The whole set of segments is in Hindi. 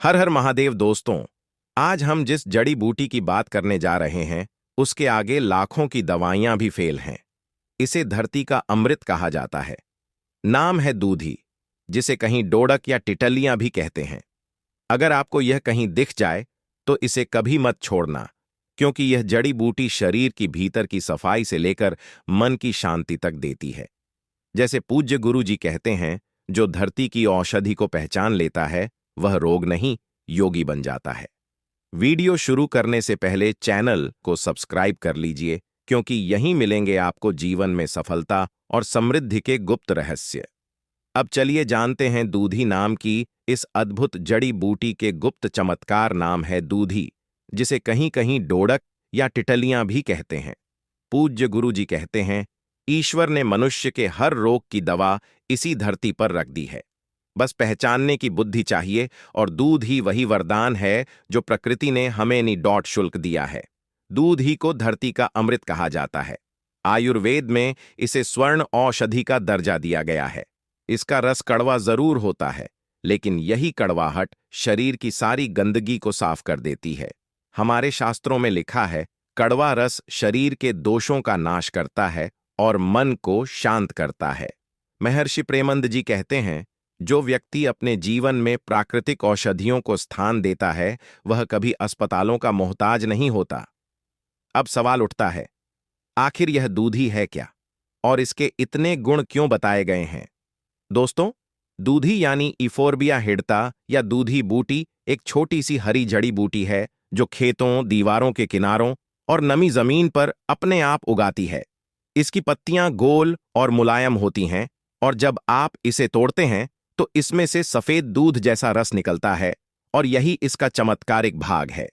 हर हर महादेव दोस्तों। आज हम जिस जड़ी बूटी की बात करने जा रहे हैं उसके आगे लाखों की दवाइयां भी फेल हैं। इसे धरती का अमृत कहा जाता है। नाम है दूधी, जिसे कहीं डोडक या टिटलियां भी कहते हैं। अगर आपको यह कहीं दिख जाए तो इसे कभी मत छोड़ना, क्योंकि यह जड़ी बूटी शरीर की भीतर की सफाई से लेकर मन की शांति तक देती है। जैसे पूज्य गुरु जी कहते हैं, जो धरती की औषधि को पहचान लेता है वह रोग नहीं, योगी बन जाता है। वीडियो शुरू करने से पहले चैनल को सब्सक्राइब कर लीजिए, क्योंकि यहीं मिलेंगे आपको जीवन में सफलता और समृद्धि के गुप्त रहस्य। अब चलिए जानते हैं दूधी नाम की इस अद्भुत जड़ी बूटी के गुप्त चमत्कार। नाम है दूधी, जिसे कहीं कहीं डोडक या टिटलियां भी कहते हैं। पूज्य गुरु जी कहते हैं, ईश्वर ने मनुष्य के हर रोग की दवा इसी धरती पर रख दी है। बस पहचानने की बुद्धि चाहिए, और दूध ही वही वरदान है जो प्रकृति ने हमें निःशुल्क दिया है। दूध ही को धरती का अमृत कहा जाता है। आयुर्वेद में इसे स्वर्ण औषधि का दर्जा दिया गया है। इसका रस कड़वा जरूर होता है, लेकिन यही कड़वाहट शरीर की सारी गंदगी को साफ कर देती है। हमारे शास्त्रों में लिखा है, कड़वा रस शरीर के दोषों का नाश करता है और मन को शांत करता है। महर्षि प्रेमंद जी कहते हैं, जो व्यक्ति अपने जीवन में प्राकृतिक औषधियों को स्थान देता है वह कभी अस्पतालों का मोहताज नहीं होता। अब सवाल उठता है, आखिर यह दूधी है क्या, और इसके इतने गुण क्यों बताए गए हैं? दोस्तों, दूधी यानी इफोर्बिया हिडता या दूधी बूटी एक छोटी सी हरी जड़ी बूटी है जो खेतों, दीवारों के किनारों और नमी जमीन पर अपने आप उगाती है। इसकी पत्तियां गोल और मुलायम होती हैं, और जब आप इसे तोड़ते हैं तो इसमें से सफेद दूध जैसा रस निकलता है, और यही इसका चमत्कारिक भाग है।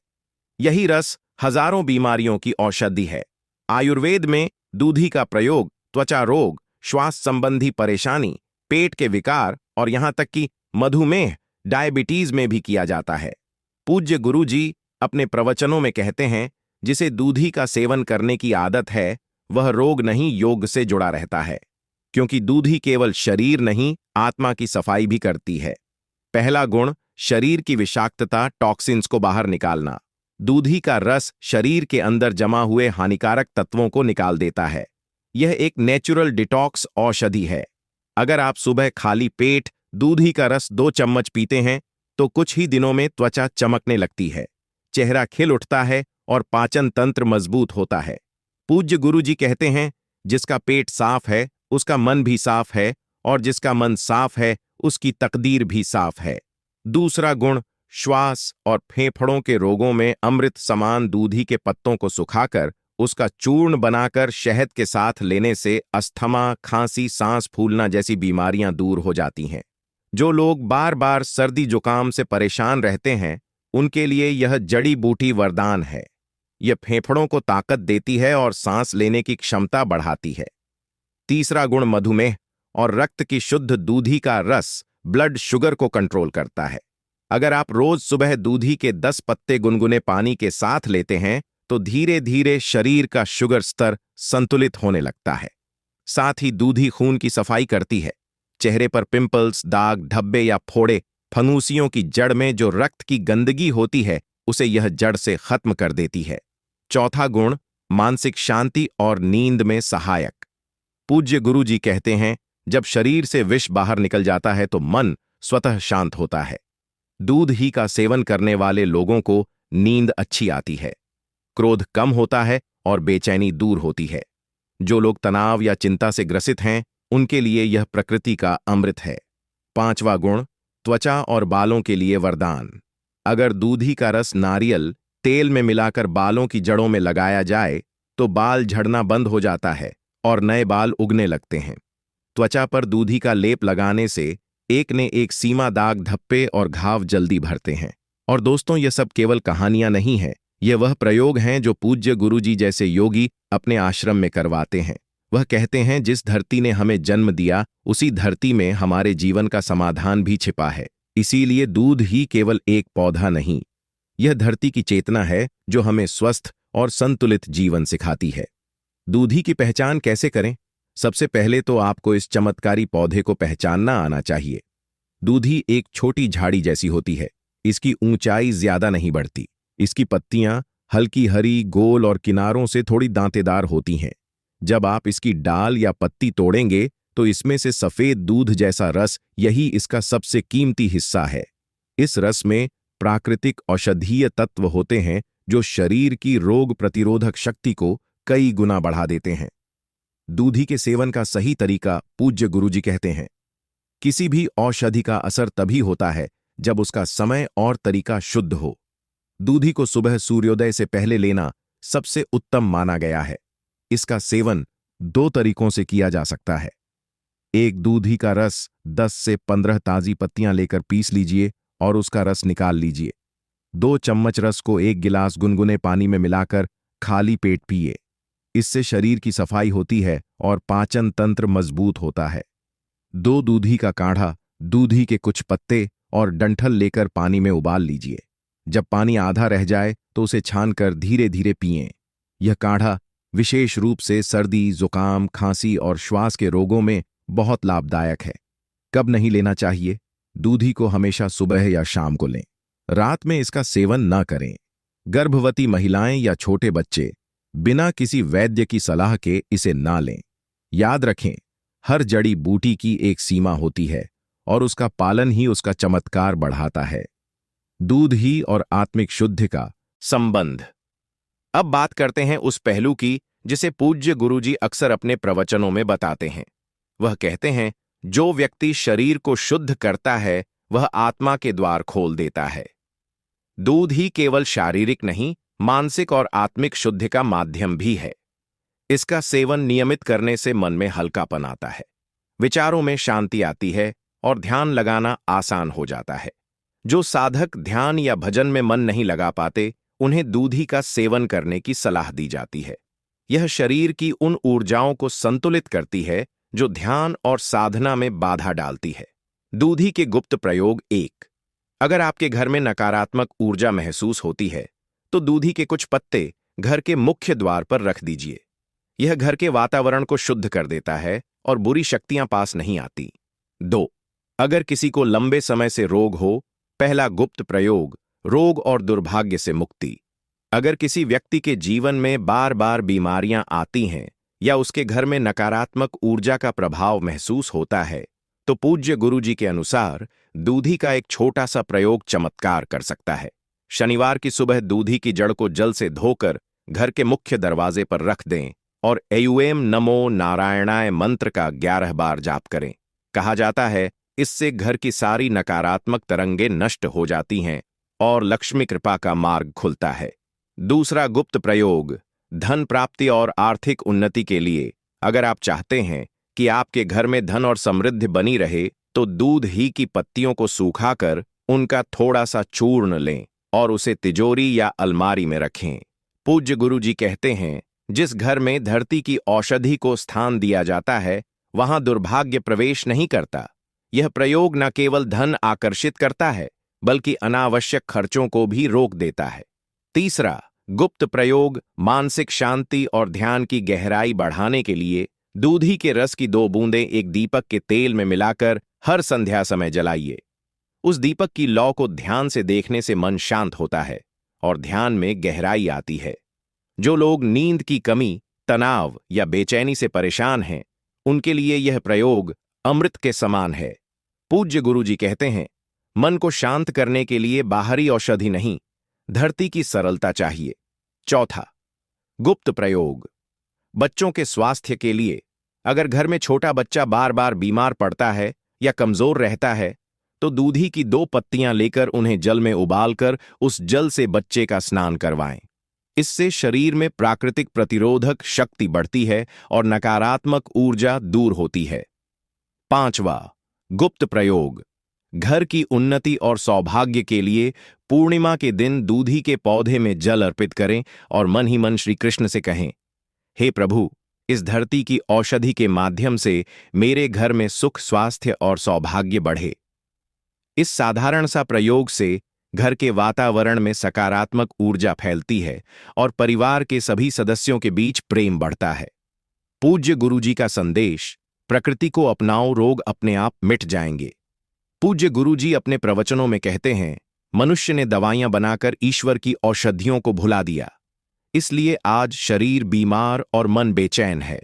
यही रस हजारों बीमारियों की औषधि है। आयुर्वेद में दूधी का प्रयोग त्वचा रोग, श्वास संबंधी परेशानी, पेट के विकार और यहां तक कि मधुमेह, डायबिटीज में भी किया जाता है। पूज्य गुरु जी अपने प्रवचनों में कहते हैं, जिसे दूधी का सेवन करने की आदत है वह रोग नहीं, योग से जुड़ा रहता है, क्योंकि दूधी केवल शरीर नहीं, आत्मा की सफाई भी करती है। पहला गुण, शरीर की विषाक्तता, टॉक्सिन्स को बाहर निकालना। दूधी का रस शरीर के अंदर जमा हुए हानिकारक तत्वों को निकाल देता है। यह एक नेचुरल डिटॉक्स औषधि है। अगर आप सुबह खाली पेट दूधी का रस 2 चम्मच पीते हैं तो कुछ ही दिनों में त्वचा चमकने लगती है, चेहरा खिल उठता है और पाचन तंत्र मजबूत होता है। पूज्य गुरु जी कहते हैं, जिसका पेट साफ है उसका मन भी साफ है, और जिसका मन साफ है उसकी तकदीर भी साफ है। दूसरा गुण, श्वास और फेफड़ों के रोगों में अमृत समान दूधी के पत्तों को सुखाकर उसका चूर्ण बनाकर शहद के साथ लेने से अस्थमा, खांसी, सांस फूलना जैसी बीमारियां दूर हो जाती हैं। जो लोग बार बार सर्दी जुकाम से परेशान रहते हैं उनके लिए यह जड़ी बूटी वरदान है। यह फेफड़ों को ताकत देती है और सांस लेने की क्षमता बढ़ाती है। तीसरा गुण, मधुमेह और रक्त की शुद्ध दूधी का रस ब्लड शुगर को कंट्रोल करता है। अगर आप रोज सुबह दूधी के 10 पत्ते गुनगुने पानी के साथ लेते हैं तो धीरे धीरे शरीर का शुगर स्तर संतुलित होने लगता है। साथ ही दूधी खून की सफाई करती है। चेहरे पर पिंपल्स, दाग, धब्बे या फोड़े, फंगूसियों की जड़ में जो रक्त की गंदगी होती है उसे यह जड़ से खत्म कर देती है। चौथा गुण, मानसिक शांति और नींद में सहायक। पूज्य गुरु जी कहते हैं, जब शरीर से विष बाहर निकल जाता है तो मन स्वतः शांत होता है। दूध ही का सेवन करने वाले लोगों को नींद अच्छी आती है, क्रोध कम होता है और बेचैनी दूर होती है। जो लोग तनाव या चिंता से ग्रसित हैं उनके लिए यह प्रकृति का अमृत है। पांचवा गुण, त्वचा और बालों के लिए वरदान। अगर दूधी का रस नारियल तेल में मिलाकर बालों की जड़ों में लगाया जाए तो बाल झड़ना बंद हो जाता है और नए बाल उगने लगते हैं। त्वचा पर दूधी का लेप लगाने से एक ने एक सीमा दाग, धब्बे और घाव जल्दी भरते हैं। और दोस्तों, यह सब केवल कहानियां नहीं है, ये वह प्रयोग हैं जो पूज्य गुरु जी जैसे योगी अपने आश्रम में करवाते हैं। वह कहते हैं, जिस धरती ने हमें जन्म दिया उसी धरती में हमारे जीवन का समाधान भी छिपा है। इसीलिए दूध ही केवल एक पौधा नहीं, यह धरती की चेतना है जो हमें स्वस्थ और संतुलित जीवन सिखाती है। दूधी की पहचान कैसे करें? सबसे पहले तो आपको इस चमत्कारी पौधे को पहचानना आना चाहिए। दूधी एक छोटी झाड़ी जैसी होती है। इसकी ऊंचाई ज्यादा नहीं बढ़ती। इसकी पत्तियां हल्की हरी, गोल और किनारों से थोड़ी दांतेदार होती हैं। जब आप इसकी डाल या पत्ती तोड़ेंगे तो इसमें से सफेद दूध जैसा रस, यही इसका सबसे कीमती हिस्सा है। इस रस में प्राकृतिक औषधीय तत्व होते हैं जो शरीर की रोग प्रतिरोधक शक्ति को कई गुना बढ़ा देते हैं। दूधी के सेवन का सही तरीका पूज्य गुरुजी कहते हैं, किसी भी औषधि का असर तभी होता है जब उसका समय और तरीका शुद्ध हो। दूधी को सुबह सूर्योदय से पहले लेना सबसे उत्तम माना गया है। इसका सेवन 2 तरीकों से किया जा सकता है। एक, दूधी का रस 10 से 15 ताजी पत्तियां लेकर पीस लीजिए और उसका रस निकाल लीजिए। 2 चम्मच रस को 1 गिलास गुनगुने पानी में मिलाकर खाली पेट पिए। इससे शरीर की सफाई होती है और पाचन तंत्र मजबूत होता है। 2 दूधी का काढ़ा, दूधी के कुछ पत्ते और डंठल लेकर पानी में उबाल लीजिए। जब पानी आधा रह जाए तो उसे छानकर धीरे धीरे पिएं। यह काढ़ा विशेष रूप से सर्दी, जुकाम, खांसी और श्वास के रोगों में बहुत लाभदायक है। कब नहीं लेना चाहिए? दूधी को हमेशा सुबह या शाम को लें। रात में इसका सेवन न करें। गर्भवती महिलाएं या छोटे बच्चे बिना किसी वैद्य की सलाह के इसे ना लें। याद रखें, हर जड़ी बूटी की एक सीमा होती है और उसका पालन ही उसका चमत्कार बढ़ाता है। दूध ही और आत्मिक शुद्धि का संबंध। अब बात करते हैं उस पहलू की जिसे पूज्य गुरुजी अक्सर अपने प्रवचनों में बताते हैं। वह कहते हैं, जो व्यक्ति शरीर को शुद्ध करता है वह आत्मा के द्वार खोल देता है। दूध ही केवल शारीरिक नहीं, मानसिक और आत्मिक शुद्धि का माध्यम भी है। इसका सेवन नियमित करने से मन में हल्कापन आता है, विचारों में शांति आती है और ध्यान लगाना आसान हो जाता है। जो साधक ध्यान या भजन में मन नहीं लगा पाते, उन्हें दूधी का सेवन करने की सलाह दी जाती है। यह शरीर की उन ऊर्जाओं को संतुलित करती है जो ध्यान और साधना में बाधा डालती है। दूधी के गुप्त प्रयोग। 1, अगर आपके घर में नकारात्मक ऊर्जा महसूस होती है तो दूधी के कुछ पत्ते घर के मुख्य द्वार पर रख दीजिए। यह घर के वातावरण को शुद्ध कर देता है और बुरी शक्तियां पास नहीं आती। 2, अगर किसी को लंबे समय से रोग हो, पहला गुप्त प्रयोग, रोग और दुर्भाग्य से मुक्ति। अगर किसी व्यक्ति के जीवन में बार बार बीमारियां आती हैं या उसके घर में नकारात्मक ऊर्जा का प्रभाव महसूस होता है तो पूज्य गुरुजी के अनुसार दूधी का एक छोटा सा प्रयोग चमत्कार कर सकता है। शनिवार की सुबह दूधी की जड़ को जल से धोकर घर के मुख्य दरवाजे पर रख दें और ऐयूएम नमो नारायणाय मंत्र का 11 बार जाप करें। कहा जाता है, इससे घर की सारी नकारात्मक तरंगें नष्ट हो जाती हैं और लक्ष्मी कृपा का मार्ग खुलता है। दूसरा गुप्त प्रयोग, धन प्राप्ति और आर्थिक उन्नति के लिए। अगर आप चाहते हैं कि आपके घर में धन और समृद्धि बनी रहे तो दूध ही की पत्तियों को सूखाकर उनका थोड़ा सा चूर्ण लें और उसे तिजोरी या अलमारी में रखें। पूज्य गुरुजी कहते हैं, जिस घर में धरती की औषधि को स्थान दिया जाता है वहां दुर्भाग्य प्रवेश नहीं करता। यह प्रयोग न केवल धन आकर्षित करता है बल्कि अनावश्यक खर्चों को भी रोक देता है। तीसरा गुप्त प्रयोग, मानसिक शांति और ध्यान की गहराई बढ़ाने के लिए दूधी के रस की 2 बूंदें एक दीपक के तेल में मिलाकर हर संध्या समय जलाइए। उस दीपक की लौ को ध्यान से देखने से मन शांत होता है और ध्यान में गहराई आती है। जो लोग नींद की कमी, तनाव या बेचैनी से परेशान हैं, उनके लिए यह प्रयोग अमृत के समान है। पूज्य गुरुजी कहते हैं, मन को शांत करने के लिए बाहरी औषधि नहीं, धरती की सरलता चाहिए। चौथा गुप्त प्रयोग, बच्चों के स्वास्थ्य के लिए। अगर घर में छोटा बच्चा बार बार बीमार पड़ता है या कमजोर रहता है तो दूधी की 2 पत्तियां लेकर उन्हें जल में उबालकर उस जल से बच्चे का स्नान करवाएं। इससे शरीर में प्राकृतिक प्रतिरोधक शक्ति बढ़ती है और नकारात्मक ऊर्जा दूर होती है। 5वां गुप्त प्रयोग, घर की उन्नति और सौभाग्य के लिए पूर्णिमा के दिन दूधी के पौधे में जल अर्पित करें और मन ही मन श्री कृष्ण से कहें, हे प्रभु, इस धरती की औषधि के माध्यम से मेरे घर में सुख, स्वास्थ्य और सौभाग्य बढ़े। इस साधारण सा प्रयोग से घर के वातावरण में सकारात्मक ऊर्जा फैलती है और परिवार के सभी सदस्यों के बीच प्रेम बढ़ता है। पूज्य गुरुजी का संदेश, प्रकृति को अपनाओ, रोग अपने आप मिट जाएंगे। पूज्य गुरुजी अपने प्रवचनों में कहते हैं, मनुष्य ने दवाइयां बनाकर ईश्वर की औषधियों को भुला दिया। इसलिए आज शरीर बीमार और मन बेचैन है।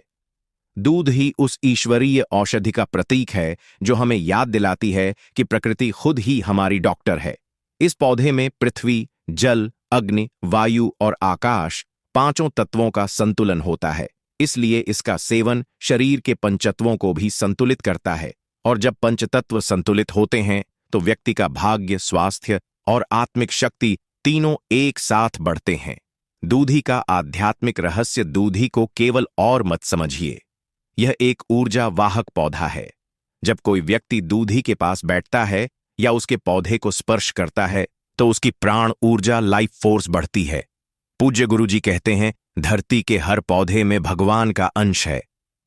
दूध ही उस ईश्वरीय औषधि का प्रतीक है जो हमें याद दिलाती है कि प्रकृति खुद ही हमारी डॉक्टर है। इस पौधे में पृथ्वी, जल, अग्नि, वायु और आकाश पांचों तत्वों का संतुलन होता है। इसलिए इसका सेवन शरीर के पंचतत्वों को भी संतुलित करता है, और जब पंचतत्व संतुलित होते हैं तो व्यक्ति का भाग्य, स्वास्थ्य और आत्मिक शक्ति तीनों एक साथ बढ़ते हैं। दूधी का आध्यात्मिक रहस्य। दूधी को केवल और मत समझिए, यह एक ऊर्जा वाहक पौधा है। जब कोई व्यक्ति दूधी के पास बैठता है या उसके पौधे को स्पर्श करता है तो उसकी प्राण ऊर्जा, लाइफ फोर्स बढ़ती है। पूज्य गुरुजी कहते हैं, धरती के हर पौधे में भगवान का अंश है,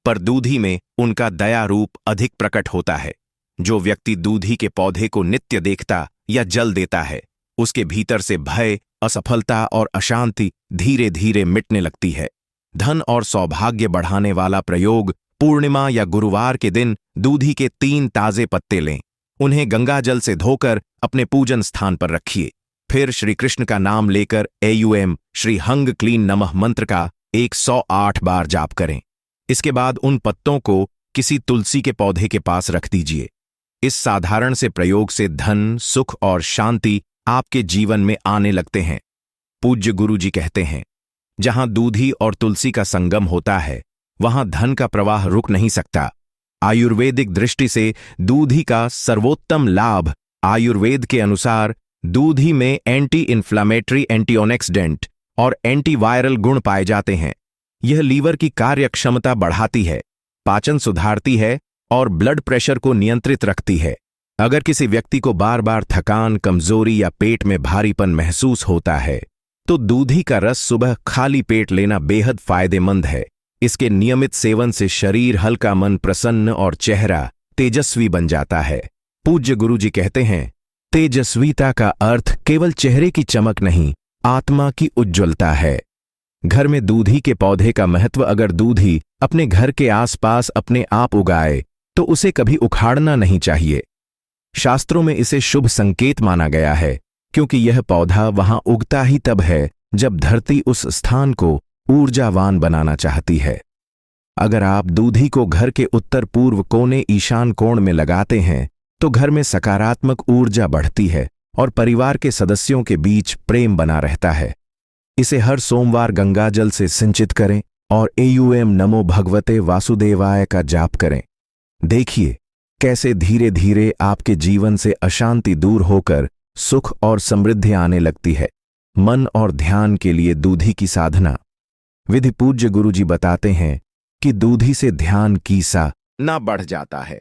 पर दूधी में उनका दया रूप अधिक प्रकट होता है। जो व्यक्ति दूधी के पौधे को नित्य देखता या जल देता है, उसके भीतर से भय, असफलता और अशांति धीरे धीरे मिटने लगती है। धन और सौभाग्य बढ़ाने वाला प्रयोग। पूर्णिमा या गुरुवार के दिन दूधी के 3 ताजे पत्ते लें, उन्हें गंगाजल से धोकर अपने पूजन स्थान पर रखिए। फिर श्री कृष्ण का नाम लेकर AUM श्री हंग क्लीन नमः मंत्र का 108 बार जाप करें। इसके बाद उन पत्तों को किसी तुलसी के पौधे के पास रख दीजिए। इस साधारण से प्रयोग से धन, सुख और शांति आपके जीवन में आने लगते हैं। पूज्य गुरुजी कहते हैं, जहां दूधी और तुलसी का संगम होता है वहां धन का प्रवाह रुक नहीं सकता। आयुर्वेदिक दृष्टि से दूधी का सर्वोत्तम लाभ। आयुर्वेद के अनुसार दूधी में एंटी इन्फ्लामेटरी, एंटीऑक्सीडेंट और एंटीवायरल गुण पाए जाते हैं। यह लीवर की कार्य क्षमता बढ़ाती है, पाचन सुधारती है और ब्लड प्रेशर को नियंत्रित रखती है। अगर किसी व्यक्ति को बार बार थकान, कमजोरी या पेट में भारीपन महसूस होता है तो दूधी का रस सुबह खाली पेट लेना बेहद फायदेमंद है। इसके नियमित सेवन से शरीर हल्का, मन प्रसन्न और चेहरा तेजस्वी बन जाता है। पूज्य गुरुजी कहते हैं, तेजस्वीता का अर्थ केवल चेहरे की चमक नहीं, आत्मा की उज्ज्वलता है। घर में दूधी के पौधे का महत्व। अगर दूधी अपने घर के आसपास अपने आप उगाए तो उसे कभी उखाड़ना नहीं चाहिए। शास्त्रों में इसे शुभ संकेत माना गया है, क्योंकि यह पौधा वहां उगता ही तब है जब धरती उस स्थान को ऊर्जावान बनाना चाहती है। अगर आप दूधी को घर के उत्तर पूर्व कोने, ईशान कोण में लगाते हैं तो घर में सकारात्मक ऊर्जा बढ़ती है और परिवार के सदस्यों के बीच प्रेम बना रहता है। इसे हर सोमवार गंगाजल से सिंचित करें और AUM नमो भगवते वासुदेवाय का जाप करें। देखिए कैसे धीरे धीरे आपके जीवन से अशांति दूर होकर सुख और समृद्धि आने लगती है। मन और ध्यान के लिए दूधी की साधना विधि। पूज्य गुरुजी बताते हैं कि दूधी से ध्यान कीसा ना बढ़ जाता है,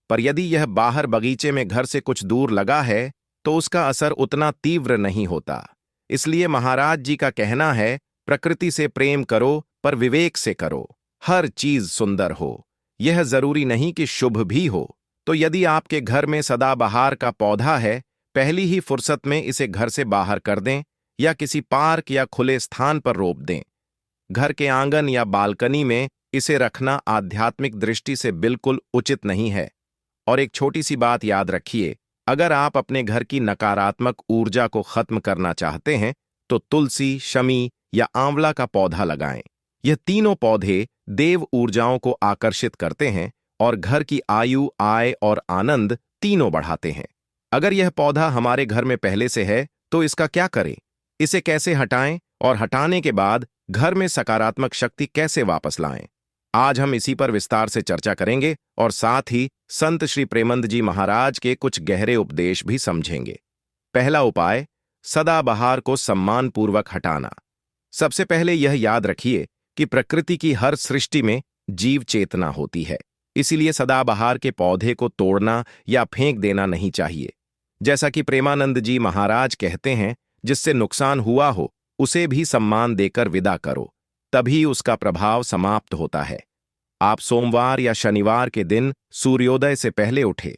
पर यदि यह बाहर बगीचे में घर से कुछ दूर लगा है तो उसका असर उतना तीव्र नहीं होता। इसलिए महाराज जी का कहना है, प्रकृति से प्रेम करो पर विवेक से करो। हर चीज सुंदर हो, यह जरूरी नहीं कि शुभ भी हो। तो यदि आपके घर में सदाबहार का पौधा है, पहली ही फुर्सत में इसे घर से बाहर कर दें या किसी पार्क या खुले स्थान पर रोप दें। घर के आंगन या बालकनी में इसे रखना आध्यात्मिक दृष्टि से बिल्कुल उचित नहीं है। और एक छोटी सी बात याद रखिए, अगर आप अपने घर की नकारात्मक ऊर्जा को खत्म करना चाहते हैं तो तुलसी, शमी या आंवला का पौधा लगाएं। यह तीनों पौधे देव ऊर्जाओं को आकर्षित करते हैं और घर की आयु, आय और आनंद तीनों बढ़ाते हैं। अगर यह पौधा हमारे घर में पहले से है तो इसका क्या करें, इसे कैसे हटाएं और हटाने के बाद घर में सकारात्मक शक्ति कैसे वापस लाएं, आज हम इसी पर विस्तार से चर्चा करेंगे और साथ ही संत श्री प्रेमानंद जी महाराज के कुछ गहरे उपदेश भी समझेंगे। पहला उपाय, सदाबहार को सम्मानपूर्वक हटाना। सबसे पहले यह याद रखिए कि प्रकृति की हर सृष्टि में जीव चेतना होती है, इसीलिए सदाबहार के पौधे को तोड़ना या फेंक देना नहीं चाहिए। जैसा कि प्रेमानंद जी महाराज कहते हैं, जिससे नुकसान हुआ हो उसे भी सम्मान देकर विदा करो, तभी उसका प्रभाव समाप्त होता है। आप सोमवार या शनिवार के दिन सूर्योदय से पहले उठें,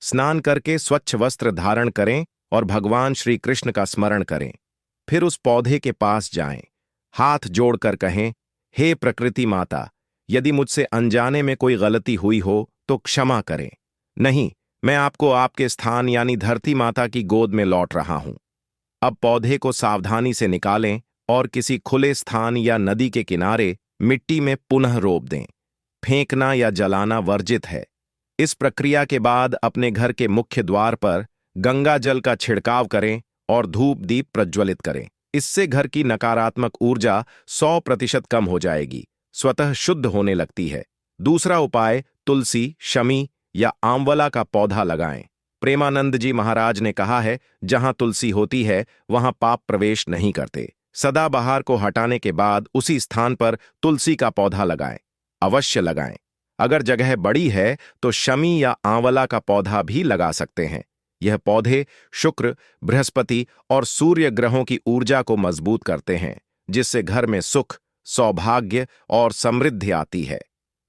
स्नान करके स्वच्छ वस्त्र धारण करें और भगवान श्री कृष्ण का स्मरण करें। फिर उस पौधे के पास जाएं, हाथ जोड़कर कहें, हे प्रकृति माता, यदि मुझसे अनजाने में कोई गलती हुई हो तो क्षमा करें। नहीं, मैं आपको आपके स्थान यानी धरती माता की गोद में लौट रहा हूं। अब पौधे को सावधानी से निकालें और किसी खुले स्थान या नदी के किनारे मिट्टी में पुनः रोप दें। फेंकना या जलाना वर्जित है। इस प्रक्रिया के बाद अपने घर के मुख्य द्वार पर गंगा जल का छिड़काव करें और धूप दीप प्रज्वलित करें। इससे घर की नकारात्मक ऊर्जा 100% कम हो जाएगी, स्वतः शुद्ध होने लगती है। दूसरा उपाय, तुलसी, शमी या आंवला का पौधा लगाएं। प्रेमानंद जी महाराज ने कहा है, जहां तुलसी होती है वहां पाप प्रवेश नहीं करते। सदाबहार को हटाने के बाद उसी स्थान पर तुलसी का पौधा लगाएं, अवश्य लगाएं। अगर जगह बड़ी है तो शमी या आंवला का पौधा भी लगा सकते हैं। यह पौधे शुक्र, बृहस्पति और सूर्य ग्रहों की ऊर्जा को मजबूत करते हैं, जिससे घर में सुख, सौभाग्य और समृद्धि आती है।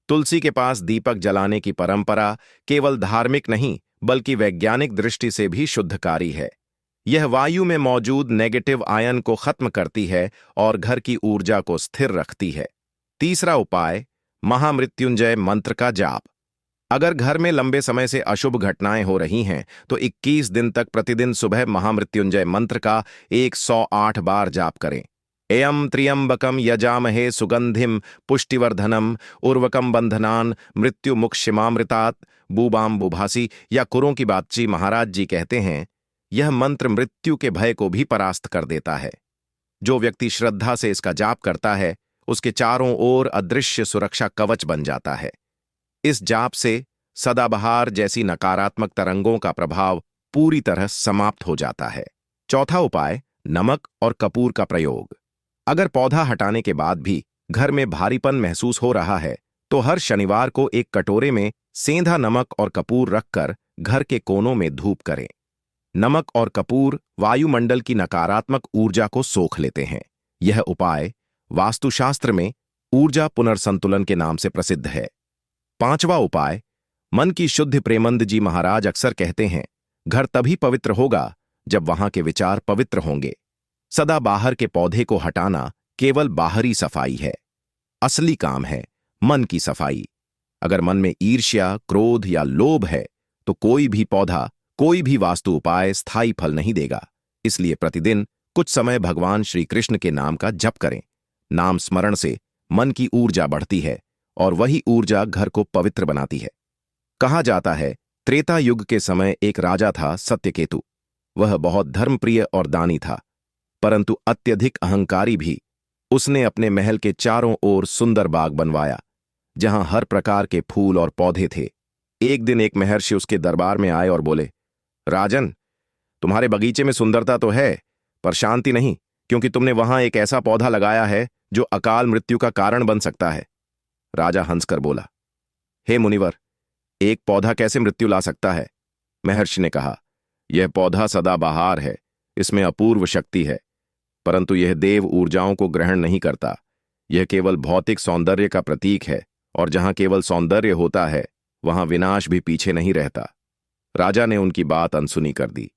तुलसी के पास दीपक जलाने की परंपरा केवल धार्मिक नहीं बल्कि वैज्ञानिक दृष्टि से भी शुद्धकारी है। यह वायु में मौजूद नेगेटिव आयन को खत्म करती है और घर की ऊर्जा को स्थिर रखती है। तीसरा उपाय, महामृत्युंजय मंत्र का जाप। अगर घर में लंबे समय से अशुभ घटनाएं हो रही हैं तो 21 दिन तक प्रतिदिन सुबह महामृत्युंजय मंत्र का 108 बार जाप करें। एयम त्र्यंबकम यजामहे सुगंधिम पुष्टिवर्धनम उर्वकम बंधनान मृत्युमुक्षिमामृतात् बूबाम बुभासी या कुरों की बातची महाराज जी कहते हैं, यह मंत्र मृत्यु के भय को भी परास्त कर देता है। जो व्यक्ति श्रद्धा से इसका जाप करता है उसके चारों ओर अदृश्य सुरक्षा कवच बन जाता है। इस जाप से सदाबहार जैसी नकारात्मक तरंगों का प्रभाव पूरी तरह समाप्त हो जाता है। चौथा उपाय, नमक और कपूर का प्रयोग। अगर पौधा हटाने के बाद भी घर में भारीपन महसूस हो रहा है तो हर शनिवार को एक कटोरे में सेंधा नमक और कपूर रखकर घर के कोनों में धूप करें। नमक और कपूर वायुमंडल की नकारात्मक ऊर्जा को सोख लेते हैं। यह उपाय वास्तुशास्त्र में ऊर्जा पुनर्संतुलन के नाम से प्रसिद्ध है। पांचवा उपाय, मन की शुद्धि। प्रेमंद जी महाराज अक्सर कहते हैं, घर तभी पवित्र होगा जब वहां के विचार पवित्र होंगे। सदाबहार के पौधे को हटाना केवल बाहरी सफाई है, असली काम है मन की सफाई। अगर मन में ईर्ष्या, क्रोध या लोभ है तो कोई भी पौधा, कोई भी वास्तु उपाय स्थायी फल नहीं देगा। इसलिए प्रतिदिन कुछ समय भगवान श्री कृष्ण के नाम का जप करें। नाम स्मरण से मन की ऊर्जा बढ़ती है और वही ऊर्जा घर को पवित्र बनाती है। कहा जाता है, त्रेता युग के समय एक राजा था सत्यकेतु। वह बहुत धर्मप्रिय और दानी था, परंतु अत्यधिक अहंकारी भी। उसने अपने महल के चारों ओर सुंदर बाग बनवाया, जहां हर प्रकार के फूल और पौधे थे। एक दिन एक महर्षि उसके दरबार में आए और बोले, राजन, तुम्हारे बगीचे में सुंदरता तो है पर शांति नहीं, क्योंकि तुमने वहां एक ऐसा पौधा लगाया है जो अकाल मृत्यु का कारण बन सकता है। राजा हंसकर बोला, हे मुनिवर, एक पौधा कैसे मृत्यु ला सकता है? महर्षि ने कहा, यह पौधा सदाबहार है, इसमें अपूर्व शक्ति है, परंतु यह देव ऊर्जाओं को ग्रहण नहीं करता। यह केवल भौतिक सौंदर्य का प्रतीक है, और जहां केवल सौंदर्य होता है वहां विनाश भी पीछे नहीं रहता। राजा ने उनकी बात अनसुनी कर दी।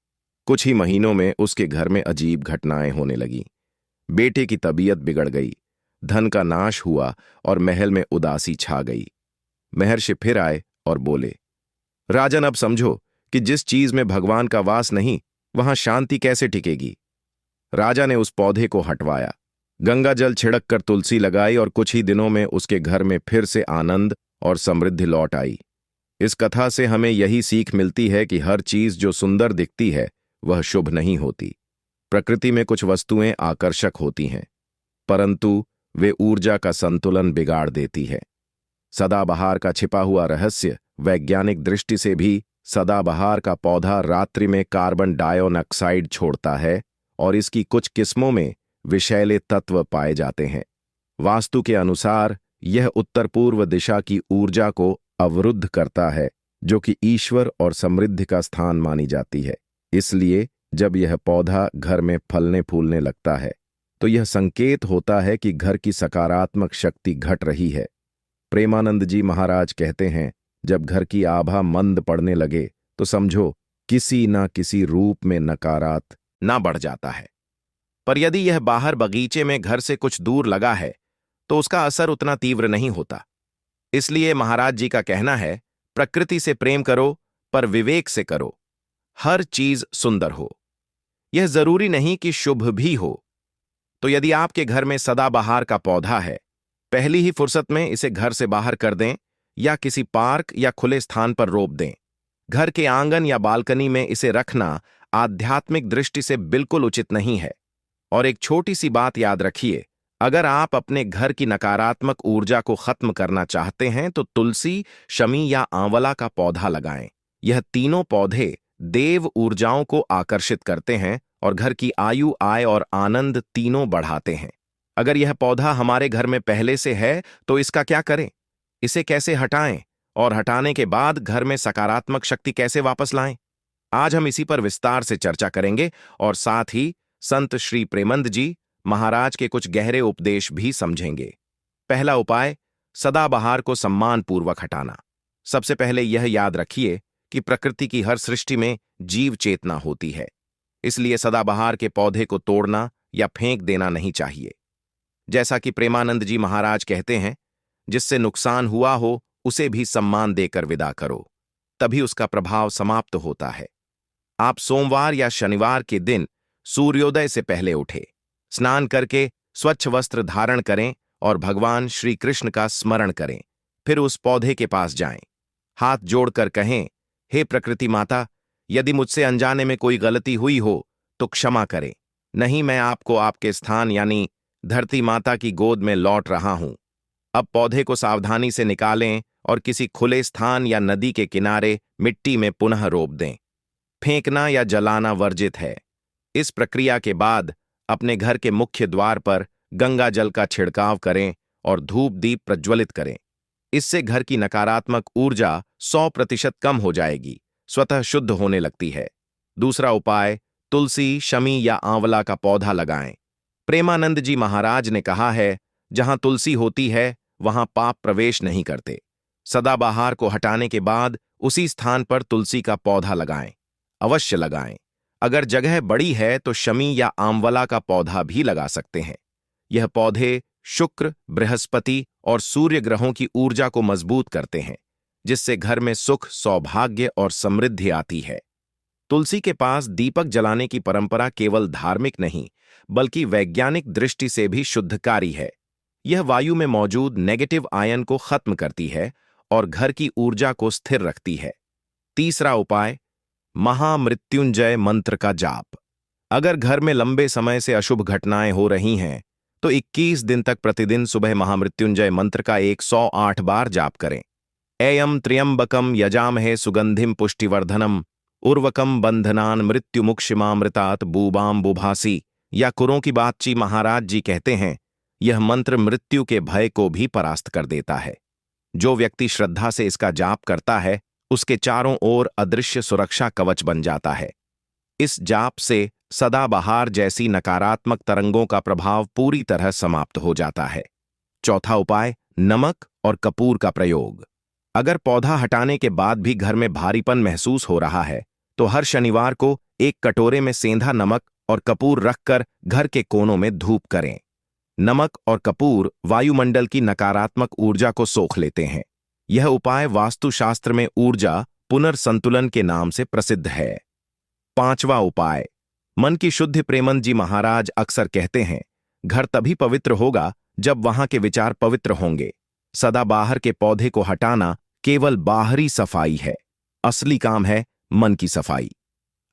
कुछ ही महीनों में उसके घर में अजीब घटनाएं होने लगीं। बेटे की तबीयत बिगड़ गई, धन का नाश हुआ और महल में उदासी छा गई। महर्षि फिर आए और बोले, राजन, अब समझो कि जिस चीज में भगवान का वास नहीं वहां शांति कैसे टिकेगी। राजा ने उस पौधे को हटवाया, गंगा जल छिड़क कर तुलसी लगाई और कुछ ही दिनों में उसके घर में फिर से आनंद और समृद्धि लौट आई। इस कथा से हमें यही सीख मिलती है कि हर चीज जो सुंदर दिखती है वह शुभ नहीं होती। प्रकृति में कुछ वस्तुएं आकर्षक होती हैं, परंतु वे ऊर्जा का संतुलन बिगाड़ देती है। सदाबहार का छिपा हुआ रहस्य वैज्ञानिक दृष्टि से भी, सदाबहार का पौधा रात्रि में कार्बन डाइऑक्साइड छोड़ता है और इसकी कुछ किस्मों में विषैले तत्व पाए जाते हैं। वास्तु के अनुसार यह उत्तर पूर्व दिशा की ऊर्जा को अवरुद्ध करता है, जो कि ईश्वर और समृद्धि का स्थान मानी जाती है। इसलिए जब यह पौधा घर में फलने फूलने लगता है तो यह संकेत होता है कि घर की सकारात्मक शक्ति घट रही है। प्रेमानंद जी महाराज कहते हैं, जब घर की आभा मंद पड़ने लगे तो समझो किसी ना किसी रूप में नकारात्मक ना बढ़ जाता है। पर यदि यह बाहर बगीचे में घर से कुछ दूर लगा है तो उसका असर उतना तीव्र नहीं होता। इसलिए महाराज जी का कहना है, प्रकृति से प्रेम करो पर विवेक से करो, हर चीज सुंदर हो। यह जरूरी नहीं कि शुभ भी हो। तो यदि आपके घर में सदाबहार का पौधा है, पहली ही फुर्सत में इसे घर से बाहर कर दें या किसी पार्क या खुले स्थान पर रोप दें। घर के आंगन या बालकनी में इसे रखना आध्यात्मिक दृष्टि से बिल्कुल उचित नहीं है। और एक छोटी सी बात याद रखिए, अगर आप अपने घर की नकारात्मक ऊर्जा को खत्म करना चाहते हैं तो तुलसी, शमी या आंवला का पौधा लगाएं। यह तीनों पौधे देव ऊर्जाओं को आकर्षित करते हैं और घर की आयु, आय और आनंद तीनों बढ़ाते हैं। अगर यह पौधा हमारे घर में पहले से है तो इसका क्या करें, इसे कैसे हटाएं और हटाने के बाद घर में सकारात्मक शक्ति कैसे वापस लाएं? आज हम इसी पर विस्तार से चर्चा करेंगे और साथ ही संत श्री प्रेमंद जी महाराज के कुछ गहरे उपदेश भी समझेंगे। पहला उपाय, सदाबहार को सम्मानपूर्वक हटाना। सबसे पहले यह याद रखिए कि प्रकृति की हर सृष्टि में जीव चेतना होती है, इसलिए सदाबहार के पौधे को तोड़ना या फेंक देना नहीं चाहिए। जैसा कि प्रेमानंद जी महाराज कहते हैं, जिससे नुकसान हुआ हो उसे भी सम्मान देकर विदा करो, तभी उसका प्रभाव समाप्त होता है। आप सोमवार या शनिवार के दिन सूर्योदय से पहले उठे, स्नान करके स्वच्छ वस्त्र धारण करें और भगवान श्री कृष्ण का स्मरण करें। फिर उस पौधे के पास जाएं, हाथ जोड़कर कहें, हे प्रकृति माता, यदि मुझसे अनजाने में कोई गलती हुई हो तो क्षमा करें। नहीं, मैं आपको आपके स्थान यानी धरती माता की गोद में लौट रहा हूं। अब पौधे को सावधानी से निकालें और किसी खुले स्थान या नदी के किनारे मिट्टी में पुनः रोप दें। फेंकना या जलाना वर्जित है। इस प्रक्रिया के बाद अपने घर के मुख्य द्वार पर गंगा जल का छिड़काव करें और धूप दीप प्रज्वलित करें। इससे घर की नकारात्मक ऊर्जा 100% कम हो जाएगी, स्वतः शुद्ध होने लगती है। दूसरा उपाय, तुलसी, शमी या आंवला का पौधा लगाएं। प्रेमानंद जी महाराज ने कहा है, जहां तुलसी होती है वहां पाप प्रवेश नहीं करते। सदाबहार को हटाने के बाद उसी स्थान पर तुलसी का पौधा लगाएं, अवश्य लगाएं। अगर जगह बड़ी है तो शमी या आंवला का पौधा भी लगा सकते हैं। यह पौधे शुक्र, बृहस्पति और सूर्य ग्रहों की ऊर्जा को मजबूत करते हैं, जिससे घर में सुख, सौभाग्य और समृद्धि आती है। तुलसी के पास दीपक जलाने की परंपरा केवल धार्मिक नहीं बल्कि वैज्ञानिक दृष्टि से भी शुद्धकारी है। यह वायु में मौजूद नेगेटिव आयन को खत्म करती है और घर की ऊर्जा को स्थिर रखती है। तीसरा उपाय, महामृत्युंजय मंत्र का जाप। अगर घर में लंबे समय से अशुभ घटनाएं हो रही हैं तो 21 दिन तक प्रतिदिन सुबह महामृत्युंजय मंत्र का 108 बार जाप करें। एयम त्र्यंबकम यजामहे सुगंधिम पुष्टिवर्धनम उर्वकम बंधनान मृत्युमुक्षिमामृतात् बूबाम बुभासी। या कुरों की बातची महाराज जी कहते हैं, यह मंत्र मृत्यु के भय को भी परास्त कर देता है। जो व्यक्ति श्रद्धा से इसका जाप करता है उसके चारों ओर अदृश्य सुरक्षा कवच बन जाता है। इस जाप से सदाबहार जैसी नकारात्मक तरंगों का प्रभाव पूरी तरह समाप्त हो जाता है। चौथा उपाय, नमक और कपूर का प्रयोग। अगर पौधा हटाने के बाद भी घर में भारीपन महसूस हो रहा है तो हर शनिवार को एक कटोरे में सेंधा नमक और कपूर रखकर घर के कोनों में धूप करें। नमक और कपूर वायुमंडल की नकारात्मक ऊर्जा को सोख लेते हैं। यह उपाय वास्तुशास्त्र में ऊर्जा पुनर्संतुलन के नाम से प्रसिद्ध है। पांचवा उपाय, मन की शुद्धि। प्रेमंद जी महाराज अक्सर कहते हैं, घर तभी पवित्र होगा जब वहां के विचार पवित्र होंगे। सदाबहार के पौधे को हटाना केवल बाहरी सफाई है, असली काम है मन की सफाई।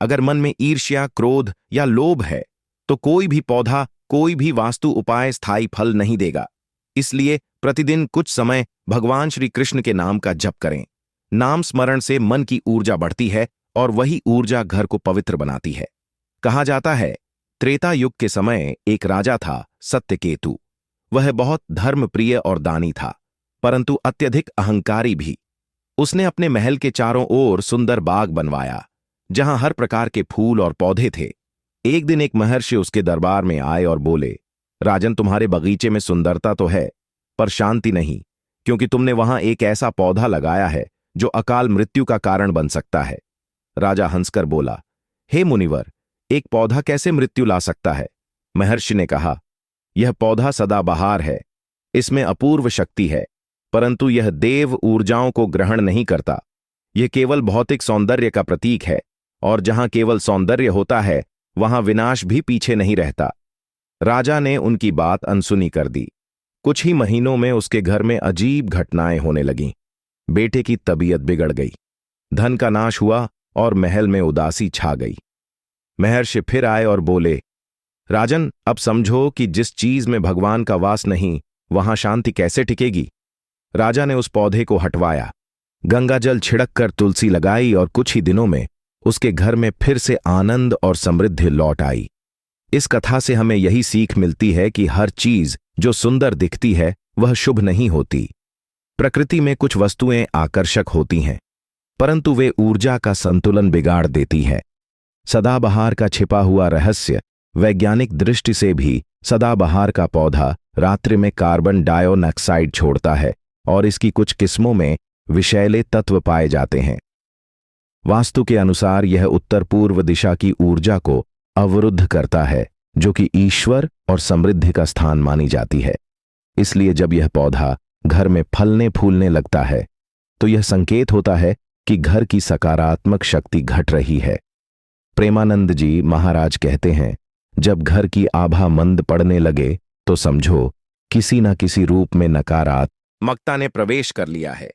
अगर मन में ईर्ष्या, क्रोध या लोभ है तो कोई भी पौधा, कोई भी वास्तु उपाय स्थायी फल नहीं देगा। इसलिए प्रतिदिन कुछ समय भगवान श्री कृष्ण के नाम का जप करें। नाम स्मरण से मन की ऊर्जा बढ़ती है और वही ऊर्जा घर को पवित्र बनाती है। कहा जाता है, त्रेता युग के समय एक राजा था, सत्यकेतु। वह बहुत धर्मप्रिय और दानी था, परंतु अत्यधिक अहंकारी भी। उसने अपने महल के चारों ओर सुंदर बाग बनवाया, जहां हर प्रकार के फूल और पौधे थे। एक दिन एक महर्षि उसके दरबार में आए और बोले, राजन, तुम्हारे बगीचे में सुंदरता तो है पर शांति नहीं, क्योंकि तुमने वहां एक ऐसा पौधा लगाया है जो अकाल मृत्यु का कारण बन सकता है। राजा हंसकर बोला, हे मुनिवर, एक पौधा कैसे मृत्यु ला सकता है? महर्षि ने कहा, यह पौधा सदाबहार है। इसमें अपूर्व शक्ति है, परंतु यह देव ऊर्जाओं को ग्रहण नहीं करता। यह केवल भौतिक सौंदर्य का प्रतीक है, और जहां केवल सौंदर्य होता है वहां विनाश भी पीछे नहीं रहता। राजा ने उनकी बात अनसुनी कर दी। कुछ ही महीनों में उसके घर में अजीब घटनाएं होने लगीं। बेटे की तबीयत बिगड़ गई, धन का नाश हुआ और महल में उदासी छा गई। महर्षि फिर आए और बोले, राजन, अब समझो कि जिस चीज में भगवान का वास नहीं, वहां शांति कैसे टिकेगी। राजा ने उस पौधे को हटवाया, गंगाजल छिड़क कर तुलसी लगाई और कुछ ही दिनों में उसके घर में फिर से आनंद और समृद्धि लौट आई। इस कथा से हमें यही सीख मिलती है कि हर चीज जो सुंदर दिखती है वह शुभ नहीं होती। प्रकृति में कुछ वस्तुएं आकर्षक होती हैं, परंतु वे ऊर्जा का संतुलन बिगाड़ देती है। सदाबहार का छिपा हुआ रहस्य वैज्ञानिक दृष्टि से भी, सदाबहार का पौधा रात्रि में कार्बन डाइऑक्साइड छोड़ता है और इसकी कुछ किस्मों में विषैले तत्व पाए जाते हैं। वास्तु के अनुसार यह उत्तर पूर्व दिशा की ऊर्जा को अवरुद्ध करता है, जो कि ईश्वर और समृद्धि का स्थान मानी जाती है। इसलिए जब यह पौधा घर में फलने फूलने लगता है तो यह संकेत होता है कि घर की सकारात्मक शक्ति घट रही है। प्रेमानंद जी महाराज कहते हैं, जब घर की आभा मंद पड़ने लगे तो समझो किसी न किसी रूप में नकारात्मकता ने प्रवेश कर लिया है।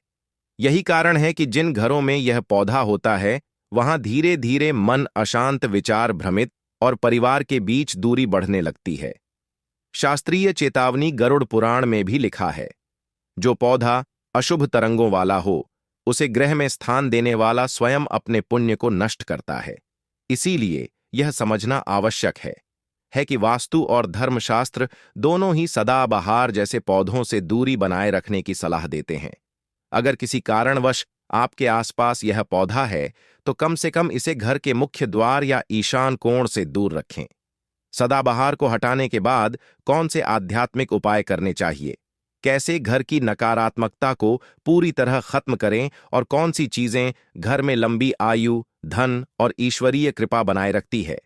यही कारण है कि जिन घरों में यह पौधा होता है वहां धीरे धीरे मन अशांत, विचार भ्रमित और परिवार के बीच दूरी बढ़ने लगती है। शास्त्रीय चेतावनी गरुड़ पुराण में भी लिखा है, जो पौधा अशुभ तरंगों वाला हो उसे ग्रह में स्थान देने वाला स्वयं अपने पुण्य को नष्ट करता है। इसीलिए यह समझना आवश्यक है कि वास्तु और धर्मशास्त्र दोनों ही सदाबहार जैसे पौधों से दूरी बनाए रखने की सलाह देते हैं। अगर किसी कारणवश आपके आसपास यह पौधा है तो कम से कम इसे घर के मुख्य द्वार या ईशान कोण से दूर रखें। सदाबहार को हटाने के बाद कौन से आध्यात्मिक उपाय करने चाहिए, कैसे घर की नकारात्मकता को पूरी तरह खत्म करें और कौन सी चीजें घर में लंबी आयु, धन और ईश्वरीय कृपा बनाए रखती है।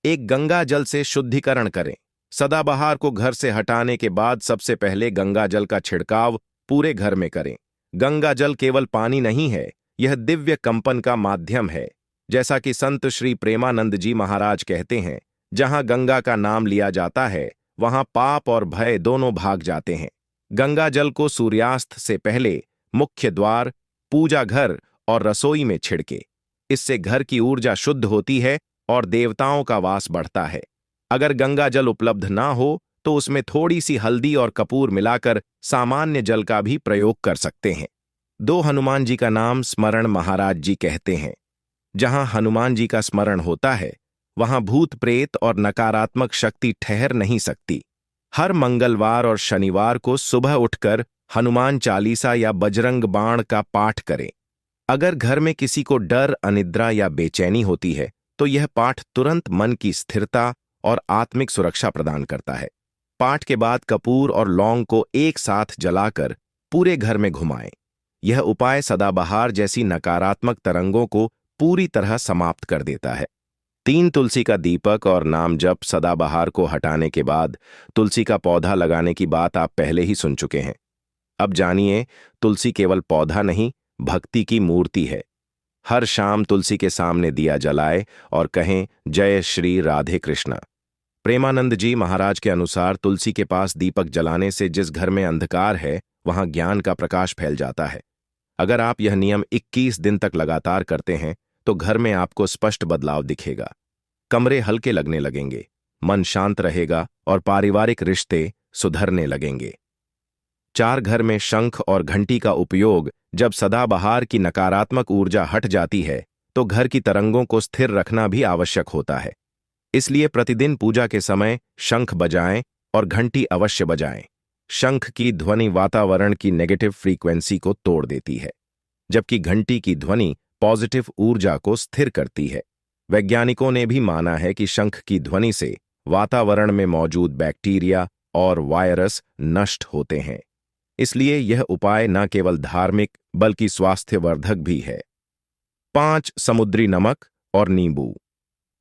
एक गंगा जल से शुद्धिकरण करें। सदाबहार को घर से हटाने के बाद सबसे पहले गंगा जल का छिड़काव पूरे घर में करें। गंगा जल केवल पानी नहीं है, यह दिव्य कंपन का माध्यम है। जैसा कि संत श्री प्रेमानंद जी महाराज कहते हैं, जहां गंगा का नाम लिया जाता है वहां पाप और भय दोनों भाग जाते हैं। गंगा जल को सूर्यास्त से पहले मुख्य द्वार, पूजा घर और रसोई में छिड़के। इससे घर की ऊर्जा शुद्ध होती है और देवताओं का वास बढ़ता है। अगर गंगा जल उपलब्ध ना हो तो उसमें थोड़ी सी हल्दी और कपूर मिलाकर सामान्य जल का भी प्रयोग कर सकते हैं। 2 हनुमान जी का नाम स्मरण महाराज जी कहते हैं, जहां हनुमान जी का स्मरण होता है वहां भूत प्रेत और नकारात्मक शक्ति ठहर नहीं सकती। हर मंगलवार और शनिवार को सुबह उठकर हनुमान चालीसा या बजरंग बाण का पाठ करें। अगर घर में किसी को डर, अनिद्रा या बेचैनी होती है तो यह पाठ तुरंत मन की स्थिरता और आत्मिक सुरक्षा प्रदान करता है। पाठ के बाद कपूर और लौंग को एक साथ जलाकर पूरे घर में घुमाएं। यह उपाय सदाबहार जैसी नकारात्मक तरंगों को पूरी तरह समाप्त कर देता है। 3 तुलसी का दीपक और नाम जप। सदाबहार को हटाने के बाद तुलसी का पौधा लगाने की बात आप पहले ही सुन चुके हैं। अब जानिए, तुलसी केवल पौधा नहीं, भक्ति की मूर्ति है। हर शाम तुलसी के सामने दिया जलाए और कहें, जय श्री राधे कृष्णा। प्रेमानंद जी महाराज के अनुसार तुलसी के पास दीपक जलाने से जिस घर में अंधकार है वहां ज्ञान का प्रकाश फैल जाता है। अगर आप यह नियम 21 दिन तक लगातार करते हैं तो घर में आपको स्पष्ट बदलाव दिखेगा। कमरे हल्के लगने लगेंगे, मन शांत रहेगा और पारिवारिक रिश्ते सुधरने लगेंगे। 4 घर में शंख और घंटी का उपयोग। जब सदाबहार की नकारात्मक ऊर्जा हट जाती है तो घर की तरंगों को स्थिर रखना भी आवश्यक होता है। इसलिए प्रतिदिन पूजा के समय शंख बजाएं और घंटी अवश्य बजाएं। शंख की ध्वनि वातावरण की नेगेटिव फ्रीक्वेंसी को तोड़ देती है, जबकि घंटी की ध्वनि पॉजिटिव ऊर्जा को स्थिर करती है। वैज्ञानिकों ने भी माना है कि शंख की ध्वनि से वातावरण में मौजूद बैक्टीरिया और वायरस नष्ट होते हैं। इसलिए यह उपाय न केवल धार्मिक बल्कि स्वास्थ्यवर्धक भी है। 5 समुद्री नमक और नींबू।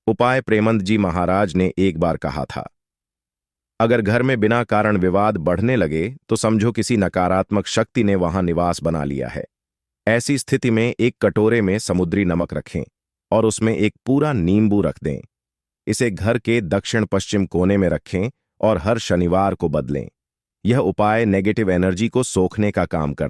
उपाय प्रेमंद जी महाराज ने एक बार कहा था, अगर घर में बिना कारण विवाद बढ़ने लगे तो समझो किसी नकारात्मक शक्ति ने वहां निवास बना लिया है। ऐसी स्थिति में एक कटोरे में समुद्री नमक रखें और उसमें एक पूरा नींबू रख दें। इसे घर के दक्षिण पश्चिम कोने में रखें और हर शनिवार को बदलें। यह उपाय नेगेटिव एनर्जी को सोखने का काम करता है।